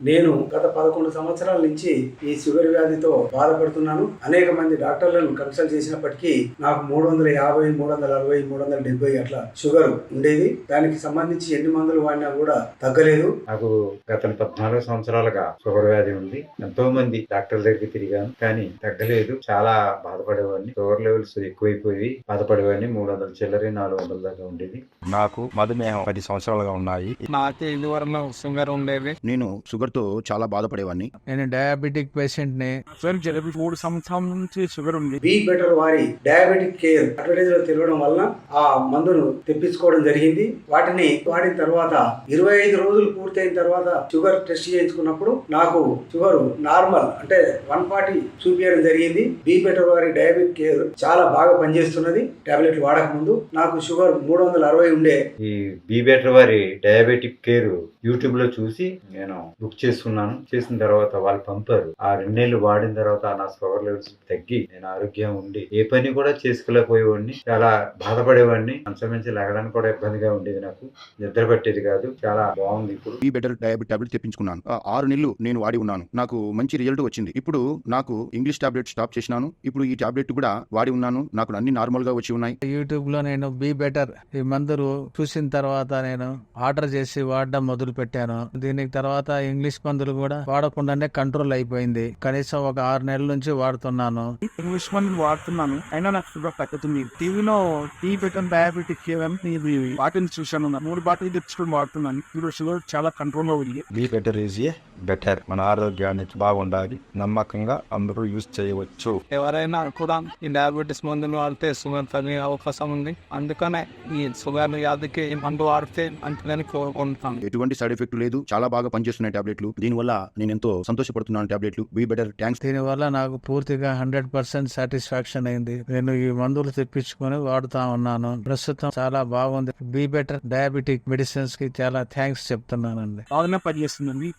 నేను గత 11 సంవత్సరాల నుంచి ఈ షుగర్ వ్యాధితో బాధపడుతున్నాను. అనేక మంది డాక్టర్లను కన్సల్ట్ చేసినప్పటికీ నాకు 350, 360, 370 అట్లా షుగర్ ఉండేది. దానికి సంబంధించి ఎన్ని మందులు వాడినా కూడా తగ్గలేదు. నాకు గత 14 సంవత్సరాలుగా షుగర్ వ్యాధి ఉంది. ఎంతో మంది డాక్టర్ల దగ్గరికి తిరిగాను, కానీ తగ్గలేదు. చాలా బాధపడేవాడిని. షుగర్ లెవెల్స్ ఎక్కువైపోయి బాధపడేవాడిని. 300 చిల్లరి 400 దాకా ఉండేది. నాకు మధుమేహం 10 సంవత్సరాలుగా ఉన్నాయి. నాకు ఇదివరకు షుగర్ ఉండేది. నేను షుగర్ తో చాలా బాధపడేవాడిని. నేను డయాబెటిక్ పేషెంట్ ని. 3 సంవత్సరాల నుంచి షుగర్ ఉంది. బీ బెటర్ వారి డయాబెటిక్ కేర్ అడ్వర్టైజ్ లో తెలియడం వల్ల ఆ మందును తెప్పించుకోవడం జరిగింది. వాటిని వాడిన తర్వాత 25 రోజులు పూర్తయిన తర్వాత షుగర్ టెస్ట్ చేయించుకున్నప్పుడు నాకు షుగర్ నార్మల్ అంటే 140 చూపించడం జరిగింది. బీ బెటర్ వారి డయాబెటిక్ కేర్ చాలా బాగా పనిచేస్తున్నది. టాబ్లెట్లు వాడక ముందు నాకు షుగర్ 360 ఉండే. ఈ బీ బెటర్ వారి డయాబెటిక్ కేర్ యూట్యూబ్ లో చూసి నేను బుక్ చేసుకున్నాను. చేసిన తర్వాత వాళ్ళు పంపారు. ఆ 2 నెలలు వాడిన తర్వాత నా షుగర్ లెవెల్స్ తగ్గి నేను ఆరోగ్యం ఉండి ఏ పని కూడా చేసుకోలేకపోయేవాడిని. చాలా బాధపడేవాడిని. మంచం నుంచి లెగడానికి కూడా ఇబ్బందిగా ఉండేది. నాకు నిద్ర పట్టేది కాదు. చాలా బాగుంది. ఇప్పుడు బీ బెటర్ డయాబెటిక్ టాబ్లెట్ తెప్పించుకున్నాను. 6 నెలలు నేను వాడి ఉన్నాను. నాకు మంచి రిజల్ట్ వచ్చింది. ఇప్పుడు నాకు ఇంగ్లీష్ టాబ్లెట్ స్టాప్ చేసినాను. ఇప్పుడు ఈ టాబ్లెట్ కూడా వాడి ఉన్నాను. నాకు అన్ని నార్మల్ గా వచ్చి ఉన్నాయి. యూట్యూబ్ లో నేను బీ బెటర్ ఈ మందులు చూసిన తర్వాత నేను ఆర్డర్ చేసి వాడడం మొదలు పెట్టాను. దీనికి తర్వాత ఇంగ్లీష్ మందులు కూడా వాడకుండానే కంట్రోల్ అయిపోయింది. కనీసం ఒక 6 నెలల నుంచి వాడుతున్నాను. ఇంగ్లీష్ మందులు వాడుతున్నాను, అయినా నాకు షుగర్ తగ్గుతుంది. టీవీలో టీ బెటర్ డయాబెటిక్ వాటిని చూశాను. 3 బాటిల్ తెచ్చుకొని వాడుతున్నాను. ఇప్పుడు షుగర్ చాలా కంట్రోల్ లో ఉంది. Be better is a better. మన ఆరోగ్యాన్ని బాగుండాలి. నమ్మకంగా అందరూ యూజ్ చేయవచ్చు. ఎవరైనా కూడా ఈ డయాబెటీస్ మందులు వాడితే షుగర్ తగ్గే అవకాశం ఉంది. అందుకనే ఈ షుగర్ వ్యాధికి ఈ మందు వాడితే అంటే కోరుకుంటాను. ఎటువంటి సైడ్ ఎఫెక్ట్ లేదు. చాలా బాగా పనిచేస్తున్నాయి టాబ్లెట్లు. దీనివల్ల నేను ఎంతో సంతోషపడుతున్నాను. టాబ్లెట్లు బీ బెటర్ థ్యాంక్స్. దీనివల్ల నాకు పూర్తిగా 100% సాటిస్ఫాక్షన్ అయింది. నేను ఈ మందులు తెప్పించుకొని వాడుతా ఉన్నాను. ప్రస్తుతం చాలా బాగుంది. బీ బెటర్ డయాబెటిక్ మెడిసిన్స్ కి చాలా థ్యాంక్స్ చెప్తున్నానండి. బాగానే పనిచేస్తుందండి.